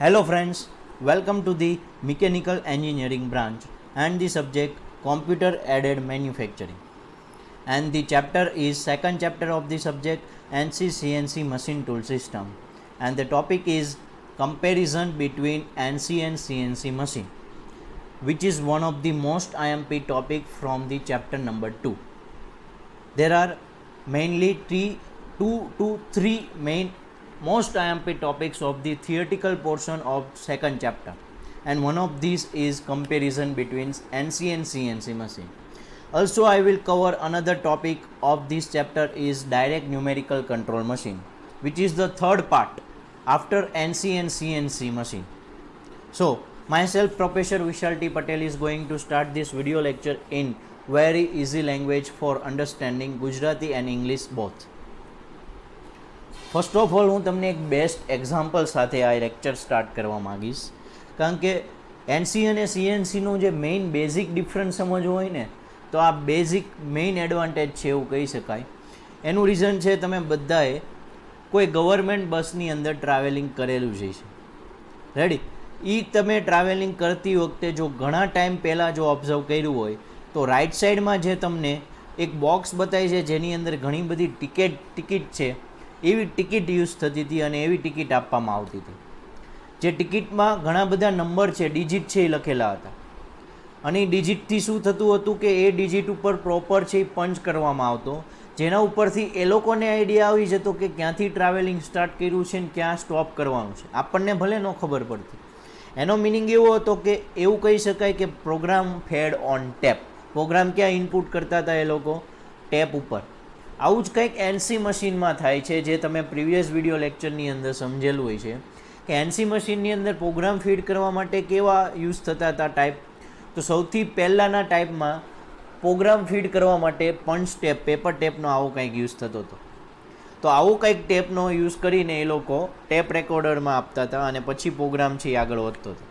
Hello friends, welcome to the Mechanical Engineering branch and the subject Computer Aided Manufacturing. And the chapter is second chapter of the subject NC CNC Machine Tool System. And the topic is comparison between NC and CNC machine, which is one of the most IMP topic from the chapter number 2. There are mainly 2 to 3 main most IMP topics of the theoretical portion of second chapter, and one of these is comparison between NC and CNC machine. Also I will cover another topic of this chapter is direct numerical control machine, which is the third part after NC and CNC machine. So myself Professor Vishal T. Patel is going to start this video lecture in very easy language for understanding Gujarati and English both. First of all હું તમને એક best example સાથે આ lecture start કરવા માગીશ, કારણ કે NC અને સીએનસીનું જે મેઇન બેઝિક ડિફરન્સ સમજવું હોય ને તો આ બેઝિક મેઇન એડવાન્ટેજ છે એવું કહી શકાય. એનું રીઝન છે તમે બધાએ કોઈ ગવર્મેન્ટ બસની અંદર ટ્રાવેલિંગ કરેલું જ છે. રેડી? એ તમે ટ્રાવેલિંગ કરતી વખતે જો ઘણા ટાઈમ પહેલાં જો ઓબ્ઝર્વ કર્યું હોય તો રાઇટ સાઈડમાં જે તમને એક બોક્સ બતાવી છે જેની અંદર ઘણી બધી ટિકિટ છે, એવી ટિકિટ યુઝ થતી હતી અને એવી ટિકિટ આપવામાં આવતી હતી. જે ટિકિટમાં ઘણા બધા નંબર છે, ડિજિટ છે એ લખેલા હતા, અને એ ડિજિટથી શું થતું હતું કે એ ડિજિટ ઉપર પ્રોપર છે એ પંચ કરવામાં આવતો, જેના ઉપરથી એ લોકોને આઈડિયા આવી જતો કે ક્યાંથી ટ્રાવેલિંગ સ્ટાર્ટ કર્યું છે ને ક્યાં સ્ટોપ કરવાનું છે. આપણને ભલે ન ખબર પડતી. એનો મિનિંગ એવો હતો કે એવું કહી શકાય કે program fed on tape. Program ક્યાં ઇનપુટ કરતા હતા એ લોકો? ટેપ ઉપર. આવું જ કંઈક એનસી મશીનમાં થાય છે, જે તમે પ્રીવિયસ વિડીયો લેક્ચરની અંદર સમજેલું હોય છે કે એનસી મશીનની અંદર પ્રોગ્રામ ફીડ કરવા માટે કેવા યુઝ થતા હતા ટાઈપ. તો સૌથી પહેલાંના ટાઈપમાં પ્રોગ્રામ ફીડ કરવા માટે પંચ ટેપ, પેપર ટેપનો આવો કંઈક યુઝ થતો હતો. તો આવો કંઈક ટેપનો યુઝ કરીને એ લોકો ટેપ રેકોર્ડરમાં આપતા હતા અને પછી પ્રોગ્રામ છે એ આગળ વધતો હતો.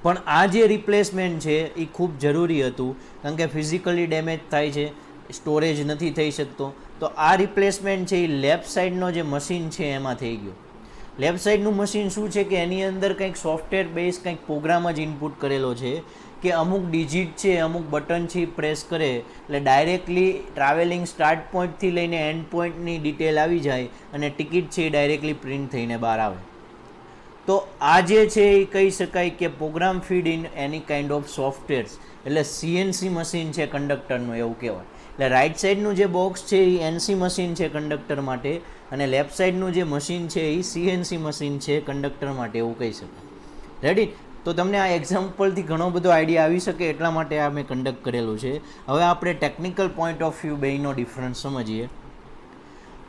પણ આ જે રિપ્લેસમેન્ટ છે એ ખૂબ જરૂરી હતું, કારણ કે ફિઝિકલી ડેમેજ થાય છે, સ્ટોરેજ નથી થઈ શકતો. તો આ રિપ્લેસમેન્ટ છે એ લેફ્ટ સાઈડનો જે મશીન છે એમાં થઈ ગયો. લેફ્ટ સાઈડનું મશીન શું છે કે એની અંદર કંઈક સોફ્ટવેર બેઝ કંઈક પ્રોગ્રામ જ ઇનપુટ કરેલો છે કે અમુક ડિજિટ છે, અમુક બટન છે પ્રેસ કરે એટલે ડાયરેક્ટલી ટ્રાવેલિંગ સ્ટાર્ટ પોઈન્ટથી લઈને એન્ડ પોઈન્ટની ડિટેલ આવી જાય અને ટિકિટ છે એ ડાયરેક્ટલી પ્રિન્ટ થઈને બહાર આવે. તો આ જે છે એ કહી શકાય કે program feed in any kind of softwares, એટલે સીએનસી મશીન છે કંડક્ટરનું એવું કહેવાય. એટલે રાઇટ સાઈડનું જે બોક્સ છે એ એનસી મશીન છે કંડક્ટર માટે, અને લેફ્ટ સાઈડનું જે મશીન છે એ સીએનસી મશીન છે કંડક્ટર માટે એવું કહી શકાય. રેડી? તો તમને આ એક્ઝામ્પલથી ઘણો બધો આઈડિયા આવી શકે એટલા માટે આ મેં કન્ડક્ટ કરેલું છે. હવે આપણે ટેકનિકલ પોઈન્ટ ઓફ વ્યૂ બેયનો ડિફરન્સ સમજીએ.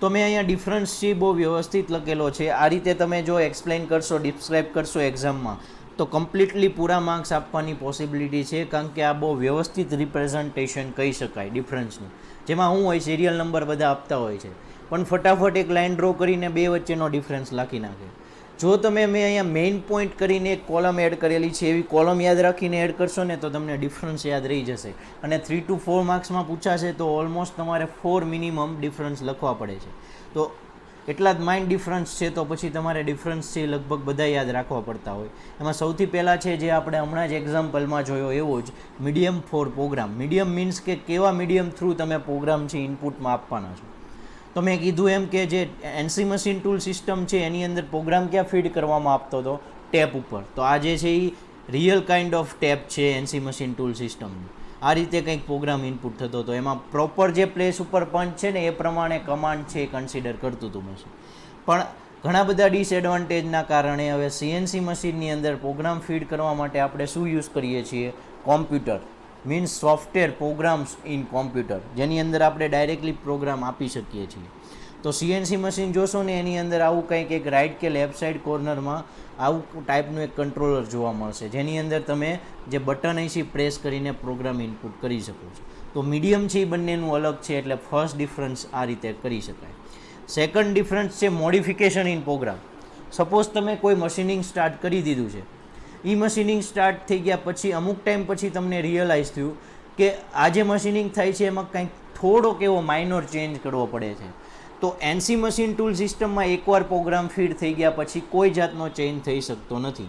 તો મેં અહીંયા ડિફરન્સ છે બહુ વ્યવસ્થિત લખેલો છે. આ રીતે તમે જો એક્સપ્લેન કરશો, ડિસ્ક્રાઇબ કરશો એક્ઝામમાં તો કમ્પ્લીટલી પૂરા માર્ક્સ આપવાની પોસિબિલિટી છે, કારણ કે આ બહુ વ્યવસ્થિત રિપ્રેઝન્ટેશન કહી શકાય ડિફરન્સનું. જેમાં શું હોય, સિરિયલ નંબર બધા આપતા હોય છે, પણ ફટાફટ એક લાઇન ડ્રો કરીને બે વચ્ચેનો ડિફરન્સ લખી નાખે. જો તમે મેં અહીંયા મેઇન પોઈન્ટ કરીને એક કોલમ એડ કરેલી છે, એવી કોલમ યાદ રાખીને એડ કરશો ને તો તમને ડિફરન્સ યાદ રહી જશે. અને 3 to 4 માર્ક્સમાં પૂછાશે તો ઓલમોસ્ટ તમારે 4 મિનિમમ ડિફરન્સ લખવા પડે છે. તો એટલા જ માઇન્ડ ડિફરન્સ છે, તો પછી તમારે ડિફરન્સ છે લગભગ બધા યાદ રાખવા પડતા હોય. એમાં સૌથી પહેલાં છે જે આપણે હમણાં જ એક્ઝામ્પલમાં જોયો એવો જ medium for program. Medium means કે કેવા મીડિયમ થ્રુ તમે પ્રોગ્રામ છે ઇનપુટમાં આપવાના છો. તો મેં કીધું એમ કે જે એનસી મશીન ટૂલ સિસ્ટમ છે એની અંદર પ્રોગ્રામ ક્યાં ફીડ કરવામાં આપતો હતો? ટેપ ઉપર. તો આ જે છે એ રિયલ કાઇન્ડ ઓફ ટેપ છે એનસી મશીન ટૂલ સિસ્ટમની. આ રીતે કંઈક પ્રોગ્રામ ઇનપુટ થતો હતો. એમાં પ્રોપર જે પ્લેસ ઉપર પંચ છે ને એ પ્રમાણે કમાન્ડ છે એ કન્સિડર કરતું હતું મશીન. પણ ઘણા બધા ડિસએડવાન્ટેજના કારણે હવે સીએનસી મશીનની અંદર પ્રોગ્રામ ફીડ કરવા માટે આપણે શું યુઝ કરીએ છીએ? Computer, means software programs in computer, જેની અંદર આપણે ડાયરેક્ટલી પ્રોગ્રામ આપી શકીએ છીએ. તો સીએનસી મશીન જોશો ને એની અંદર આવું કંઈક એક રાઇટ કે લેફ્ટ સાઈડ કોર્નરમાં આવું ટાઈપનું એક કંટ્રોલર જોવા મળશે, જેની અંદર તમે જે બટન અહીંથી પ્રેસ કરીને પ્રોગ્રામ ઇનપુટ કરી શકો છો. તો મીડિયમ છે એ બંનેનું અલગ છે, એટલે ફર્સ્ટ ડિફરન્સ આ રીતે કરી શકાય. સેકન્ડ ડિફરન્સ છે મોડિફિકેશન ઇન પ્રોગ્રામ. સપોઝ તમે કોઈ મશીનિંગ સ્ટાર્ટ કરી દીધું છે, એ મશીનિંગ સ્ટાર્ટ થઈ ગયા પછી અમુક ટાઈમ પછી તમને રિયલાઇઝ થયું કે આ જે મશીનિંગ થાય છે એમાં કંઈક થોડોક એવો માઇનોર ચેન્જ કરવો પડે છે. તો એનસી મશીન ટૂલ સિસ્ટમમાં એકવાર પ્રોગ્રામ ફીડ થઈ ગયા પછી કોઈ જાતનો ચેન્જ થઈ શકતો નથી.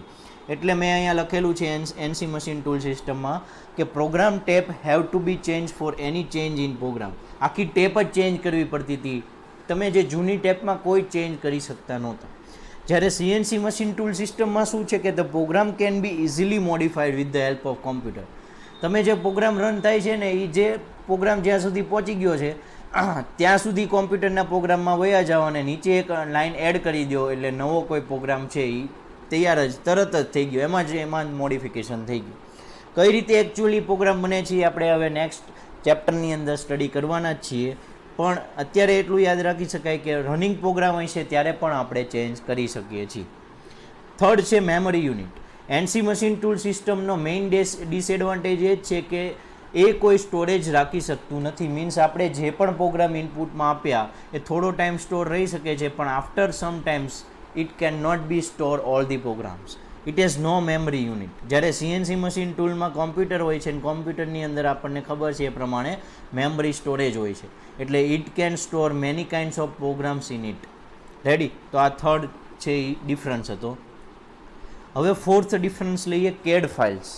એટલે મેં અહીંયા લખેલું છે એનસી મશીન ટૂલ સિસ્ટમમાં કે program tape have to be change for any change in program. આખી ટેપ જ ચેન્જ કરવી પડતી હતી. તમે જે જૂની ટેપમાં કોઈ ચેન્જ કરી શકતા નહોતા. જ્યારે સીએનસી મશીન ટૂલ સિસ્ટમમાં શું છે કે the program can be easily modified with the help of computer. તમે જે પ્રોગ્રામ રન થાય છે ને એ જે પ્રોગ્રામ જ્યાં સુધી પહોંચી ગયો છે ત્યાં સુધી કોમ્પ્યુટરના પ્રોગ્રામમાં વયા જાઓ અને નીચે એક લાઇન એડ કરી દો એટલે નવો કોઈ પ્રોગ્રામ છે એ તૈયાર જ તરત જ થઈ ગયો. એમાં મોડિફિકેશન થઈ ગયું. કઈ રીતે એકચ્યુઅલી પ્રોગ્રામ બને છે આપણે હવે નેક્સ્ટ ચેપ્ટરની અંદર સ્ટડી કરવાના જ છીએ. પણ અત્યારે એટલું યાદ રાખી શકાય કે રનિંગ પ્રોગ્રામ હશે ત્યારે પણ આપણે ચેન્જ કરી શકીએ છીએ. થર્ડ છે memory unit. NC machine tool સિસ્ટમનો મેઇન ડિસએડવાન્ટેજ એ જ છે કે એ કોઈ સ્ટોરેજ રાખી શકતું નથી. મીન્સ આપણે જે પણ પ્રોગ્રામ ઇનપુટમાં આપ્યા એ થોડો ટાઈમ સ્ટોર રહી શકે છે પણ after some times it can not be store all the programs. It has no memory unit. જ્યારે સીએનસી મશીન ટૂલમાં કોમ્પ્યુટર હોય છે અને કોમ્પ્યુટરની અંદર આપણને ખબર છે એ પ્રમાણે મેમરી સ્ટોરેજ હોય છે એટલે it can store many kinds of programs in it. Ready? તો આ થર્ડ છે એ ડિફરન્સ હતો. હવે ફોર્થ ડિફરન્સ લઈએ કેડ ફાઇલ્સ.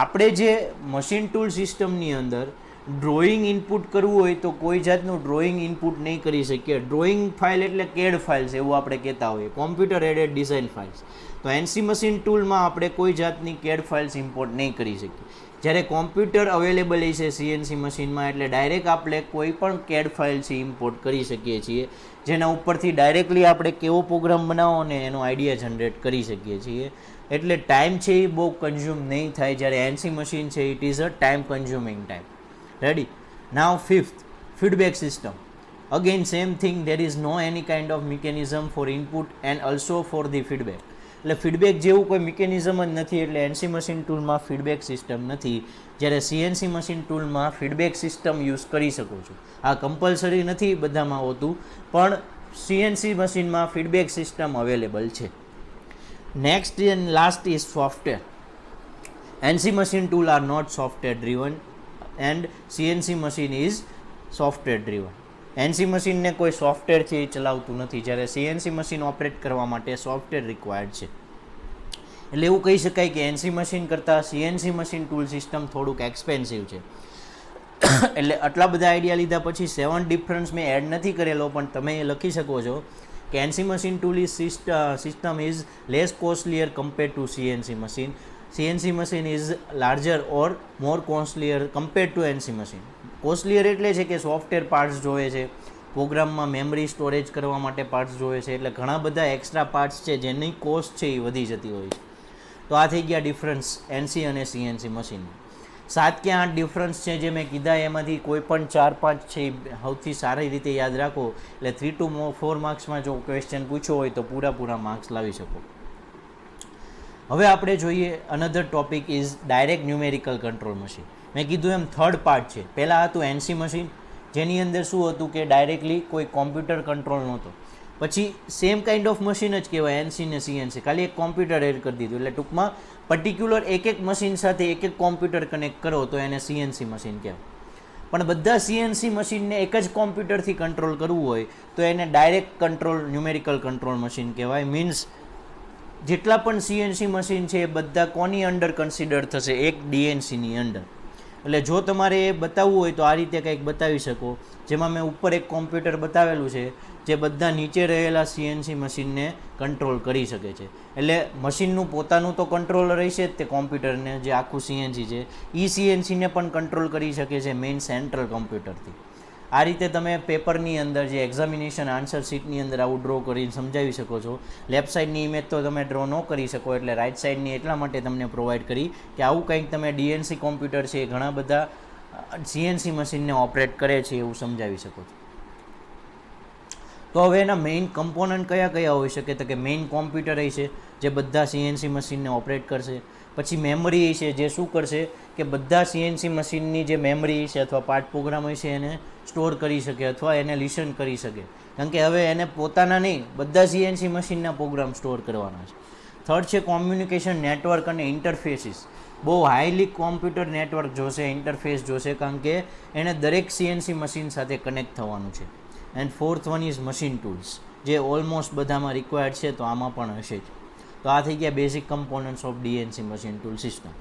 આપણે જે મશીન ટૂલ સિસ્ટમની અંદર ડ્રોઈંગ ઇનપુટ કરવું હોય તો કોઈ જાતનું ડ્રોઈંગ ઇનપુટ નહીં કરી શકીએ. ડ્રોઈંગ ફાઇલ એટલે કેડ ફાઇલ્સ એવું આપણે કહેતા હોઈએ, કોમ્પ્યુટર એડેડ ડિઝાઇન ફાઇલ્સ. તો એનસી મશીન ટૂલમાં આપણે કોઈ જાતની કેડ ફાઇલ્સ ઇમ્પોર્ટ નહીં કરી શકીએ. જ્યારે કોમ્પ્યુટર અવેલેબલ છે સીએનસી મશીનમાં એટલે ડાયરેક્ટ આપણે કોઈ પણ કેડ ફાઇલ છે ઇમ્પોર્ટ કરી શકીએ છીએ જેના ઉપરથી ડાયરેક્ટલી આપણે કેવો પ્રોગ્રામ બનાવો ને એનો આઈડિયા જનરેટ કરી શકીએ છીએ. એટલે ટાઈમ છે એ બહુ કન્ઝ્યુમ નહીં થાય. જ્યારે એનસી મશીન છે it is a time consuming time. Ready? Now fifth, feedback system. Again same thing, there is no any kind of mechanism for input and also for the feedback. એટલે feedback જેવું કોઈ mechanism જ નથી એટલે NC machine ટૂલમાં feedback system નથી. જ્યારે CNC machine ટૂલમાં ફીડબેક સિસ્ટમ યુઝ કરી શકો છો. આ કમ્પલસરી નથી બધામાં હોતું પણ સીએનસી મશીનમાં ફીડબેક સિસ્ટમ અવેલેબલ છે. Next and last is software. NC machine tool are not software driven and CNC machine is software driven. NC મશીનને કોઈ સોફ્ટવેર છે એ ચલાવતું નથી જ્યારે સીએનસી મશીન ઓપરેટ કરવા માટે સોફ્ટવેર રિક્વાયર્ડ છે. એટલે એવું કહી શકાય કે એનસી મશીન કરતાં સીએનસી મશીન ટૂલ સિસ્ટમ થોડુંક એક્સપેન્સિવ છે. એટલે આટલા બધા આઈડિયા લીધા પછી 7 ડિફરન્સ મેં એડ નથી કરેલો પણ તમે એ લખી શકો છો કે NC machine tool is system is less costlier compare to CNC machine. CNC machine is larger or more costlier compare to NC machine. Costlier એટલે છે કે સોફ્ટવેર પાર્ટ્સ જોવે છે, પ્રોગ્રામમાં મેમરી સ્ટોરેજ કરવા માટે પાર્ટ્સ જોવે છે એટલે ઘણા બધા એક્સ્ટ્રા પાર્ટ્સ છે જેની કોસ્ટ છે એ વધી જતી હોય છે. તો આ થઈ ગયા ડિફરન્સ એનસી અને સીએનસી મશીન. 7 કે 8 ડિફરન્સ છે જે મેં કીધા એમાંથી કોઈ પણ 4-5 છે એ સૌથી સારી રીતે યાદ રાખો એટલે 3 to 4 માર્ક્સમાં જો ક્વેશ્ચન પૂછ્યો હોય તો પૂરા માર્ક્સ લાવી શકો. હવે આપણે જોઈએ another topic is direct numerical control machine. મેં કીધું એમ થર્ડ પાર્ટ છે. પહેલાં હતું એનસી મશીન જેની અંદર શું હતું કે ડાયરેક્ટલી કોઈ કોમ્પ્યુટર કંટ્રોલ નહોતો. પછી સેમ કાઇન્ડ ઓફ મશીન જ કહેવાય એનસી ને સીએનસી, ખાલી એક કોમ્પ્યુટર એડ કરી દીધું એટલે ટૂંકમાં પર્ટિક્યુલર એક મશીન સાથે એક કોમ્પ્યુટર કનેક્ટ કરો તો એને સીએનસી મશીન કહેવાય. પણ બધા સીએનસી મશીનને એક જ કોમ્પ્યુટરથી કંટ્રોલ કરવું હોય તો એને direct control numerical control machine કહેવાય. મીન્સ જેટલા પણ સીએનસી મશીન છે એ બધા કોની અંડર કન્સિડર થશે? એક ડીએનસીની અંડર. એટલે જો તમારે એ બતાવવું હોય તો આ રીતે કંઈક બતાવી શકો જેમાં મેં ઉપર એક કોમ્પ્યુટર બતાવેલું છે જે બધા નીચે રહેલા સીએનસી મશીનને કંટ્રોલ કરી શકે છે. એટલે મશીનનું પોતાનું તો કંટ્રોલ રહેશે જ તે કોમ્પ્યુટરને જે આખું સીએનસી છે એ સીએનસીને પણ કંટ્રોલ કરી શકે છે મેઇન સેન્ટ્રલ કોમ્પ્યુટરથી. આ રીતે તમે પેપરની અંદર જે એક્ઝામિનેશન આન્સર શીટની અંદર આવું ડ્રો કરીને સમજાવી શકો છો. લેફ્ટ સાઈડની ઇમેજ તો તમે ડ્રો ન કરી શકો એટલે રાઇટ સાઈડની એટલા માટે તમને પ્રોવાઈડ કરી કે આવું કંઈક તમે ડીએનસી કોમ્પ્યુટર છે એ ઘણા બધા સીએનસી મશીનને ઓપરેટ કરે છે એવું સમજાવી શકો છો. તો હવે એના મેઇન કમ્પોનન્ટ કયા કયા હોઈ શકે? તો કે મેઇન કોમ્પ્યુટર છે જે બધા સીએનસી મશીનને ઓપરેટ કરશે. પછી મેમરી છે જે શું કરશે કે બધા સીએનસી મશીનની જે મેમરી છે અથવા પાર્ટ પ્રોગ્રામ હોય છે એને સ્ટોર કરી શકે અથવા એને લિસન કરી શકે. કારણ કે હવે એને પોતાના નહીં બધા સીએનસી મશીનના પ્રોગ્રામ સ્ટોર કરવાના છે. થર્ડ છે કોમ્યુનિકેશન નેટવર્ક અને ઇન્ટરફેસીસ. બહુ હાઈલી કોમ્પ્યુટર નેટવર્ક જોશે, ઇન્ટરફેસ જોશે કારણ કે એને દરેક સીએનસી મશીન સાથે કનેક્ટ થવાનું છે. And fourth one is machine tools, જે ઓલમોસ્ટ બધામાં રિક્વાયર્ડ છે, તો આમાં પણ હશે જ. તો આ થઈ ગયા basic components of DNC machine tool system.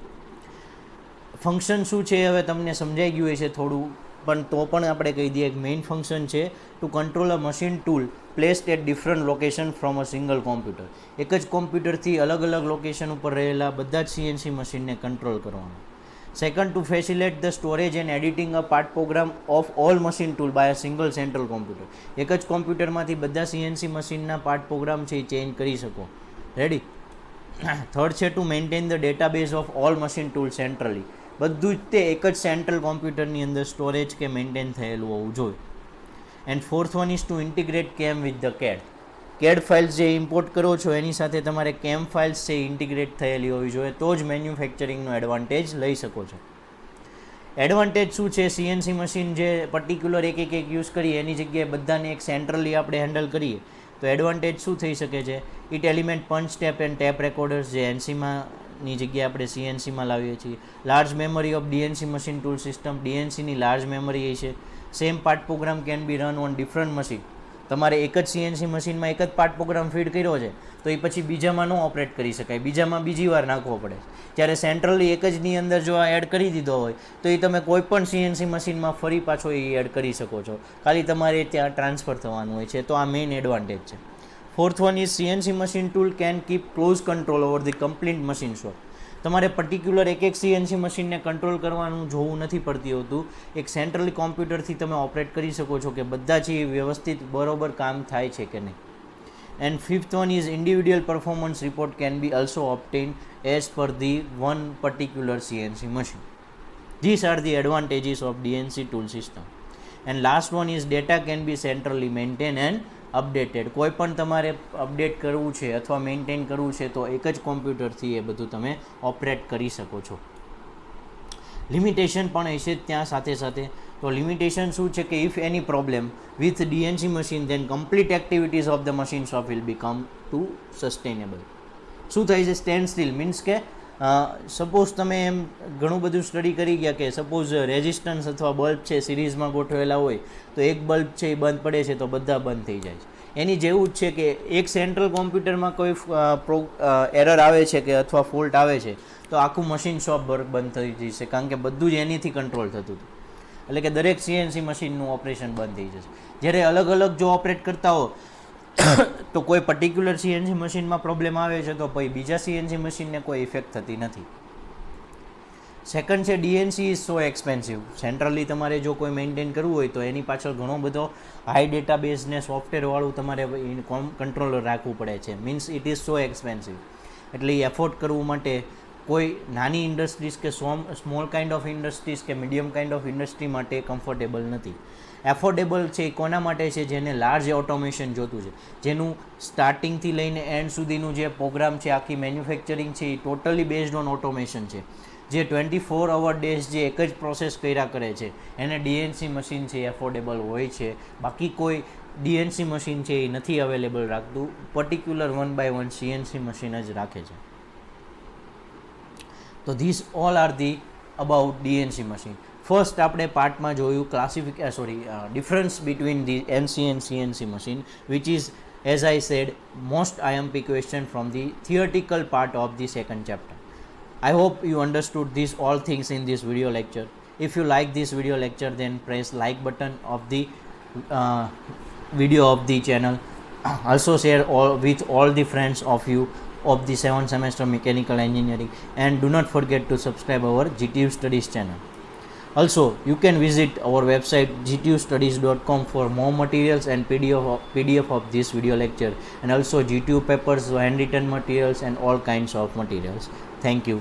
Function શું છે હવે તમને સમજાઈ ગયું હશે થોડું, પણ તો પણ આપણે કહી દઈએ કે મેઇન ફંક્શન છે to control a machine tool placed at different location from a single computer. એક જ કોમ્પ્યુટરથી અલગ અલગ લોકેશન ઉપર રહેલા બધા જ સીએનસી મશીનને કંટ્રોલ કરવાનું. Second, to facilitate the storage and editing a part program of all machine tool by a single central computer. એક જ કોમ્પ્યુટરમાંથી બધા સીએનસી મશીનના પાર્ટ પ્રોગ્રામ છે એ ચેન્જ કરી શકો. રેડી. થર્ડ છે to maintain the database of all machine tool centrally. બધું જ તે એક જ સેન્ટ્રલ કોમ્પ્યુટરની અંદર સ્ટોરેજ કે મેન્ટેન થયેલું હોવું જોઈએ. And fourth one is to integrate CAM with the CAD. CAD files જે ઇમ્પોર્ટ કરો છો એની સાથે તમારે કેમ ફાઇલ્સ છે ઇન્ટિગ્રેટ થયેલી હોવી જોઈએ, તો જ મેન્યુફેક્ચરિંગનો એડવાન્ટેજ લઈ શકો છો. એડવાન્ટેજ શું છે? સીએનસી મશીન જે પર્ટિક્યુલર એક યુઝ કરીએ એની જગ્યાએ બધાને એક સેન્ટ્રલી આપણે હેન્ડલ કરીએ તો એડવાન્ટેજ શું થઈ શકે છે? It eliminate punch tape and tape recorders, જે એનસીમાંની જગ્યાએ આપણે સીએનસીમાં લાવીએ છીએ. Large memory of DNC machine tool system, ડીએનસીની લાર્જ મેમરી છે. Same part program can be run on different machine. તમારે એક જ સીએનસી મશીનમાં એક જ પાર્ટ પ્રોગ્રામ ફીડ કર્યો છે તો એ પછી બીજામાં ન ઓપરેટ કરી શકાય, બીજામાં બીજી વાર નાખવો પડે. જ્યારે સેન્ટ્રલી એક જની અંદર જો આ એડ કરી દીધો હોય તો એ તમે કોઈ પણ સીએનસી મશીનમાં ફરી પાછો એ એડ કરી શકો છો, ખાલી તમારે ત્યાં ટ્રાન્સફર થવાનું હોય છે. તો આ મેઇન એડવાન્ટેજ છે. Fourth one is CNC machine tool can keep close control over the complete machine shop. તમારે પર્ટિક્યુલર એક સીએનસી મશીનને કંટ્રોલ કરવાનું જોવું નથી પડતી હોતું. એક સેન્ટ્રલી કોમ્પ્યુટરથી તમે ઓપરેટ કરી શકો છો કે બધા જ વ્યવસ્થિત બરોબર કામ થાય છે કે નહીં. And fifth one is individual performance report can be also obtain as per the one particular CNC machine. This are the advantages of DNC tool system. And last one is data can be centrally maintain and updated. કોઈ પણ તમારે update કરવું છે અથવા maintain કરવું છે તો એક જ કોમ્પ્યુટરથી એ બધું તમે ઓપરેટ કરી શકો છો. લિમિટેશન પણ હશે ત્યાં સાથે સાથે. તો લિમિટેશન શું છે કે if any problem with DNC machine then complete activities of the machine shop will become to sustainable. શું થાય છે? સ્ટેન્ડ સ્ટીલ મીન્સ કે સપોઝ તમે એમ ઘણું બધું સ્ટડી કરી ગયા કે સપોઝ રેઝિસ્ટન્સ અથવા બલ્બ છે સિરીઝમાં ગોઠવેલા હોય તો એક બલ્બ છે એ બંધ પડે છે તો બધા બંધ થઈ જાય છે. એની જેવું જ છે કે એક સેન્ટ્રલ કોમ્પ્યુટરમાં કોઈ એરર આવે છે કે અથવા ફોલ્ટ આવે છે તો આખું મશીન શોપ બંધ થઈ જશે, કારણ કે બધું જ એનીથી કંટ્રોલ થતું હતું. એટલે કે દરેક સીએનસી મશીનનું ઓપરેશન બંધ થઈ જશે. જ્યારે અલગ અલગ જો ઓપરેટ કરતા હો તો કોઈ પર્ટિક્યુલર સીએનસી મશીનમાં પ્રોબ્લેમ આવે છે તો પછી બીજા સીએનસી મશીનને કોઈ ઇફેક્ટ થતી નથી. સેકન્ડ છે DNC is so expensive. Centrally તમારે જો કોઈ મેન્ટેન કરવું હોય તો એની પાછળ ઘણો બધો હાઈ ડેટાબેઝને સોફ્ટવેરવાળું તમારે કંટ્રોલર રાખવું પડે છે. Means it is so expensive. એટલે એ એફોર્ડ કરવું માટે કોઈ નાની ઇન્ડસ્ટ્રીઝ કે સ્મોલ કાઇન્ડ ઓફ ઇન્ડસ્ટ્રીઝ કે મીડિયમ કાઇન્ડ ઓફ ઇન્ડસ્ટ્રી માટે કમ્ફર્ટેબલ નથી. એફોર્ડેબલ છે એ કોના માટે છે? જેને લાર્જ ઓટોમેશન જોતું છે, જેનું સ્ટાર્ટિંગથી લઈને એન્ડ સુધીનું જે પ્રોગ્રામ છે, આખી મેન્યુફેક્ચરિંગ છે એ ટોટલી બેઝડ ઓન ઓટોમેશન છે. જે 24 અવર ડેઝ જે એક જ પ્રોસેસ કર્યા કરે છે એને ડીએનસી મશીન છે એ એફોર્ડેબલ હોય છે. બાકી કોઈ ડીએનસી મશીન છે એ નથી અવેલેબલ રાખતું, પર્ટિક્યુલર 1x1 સીએનસી મશીન જ રાખે છે. તો this all are the about DNC machine. First આપણે પાર્ટમાં જોયું difference between the NC and CNC machine, which is as I said most IMP question from the theoretical part of the second chapter. I hope you understood these all things in this video lecture. If you like this video lecture, then press like button of the video of the channel. Also share with all the friends of you of the 7th semester mechanical engineering, and do not forget to subscribe our GTU Studies channel. Also, you can visit our website gtustudies.com for more materials and PDF of this video lecture, and also GTU papers, handwritten materials and all kinds of materials. Thank you.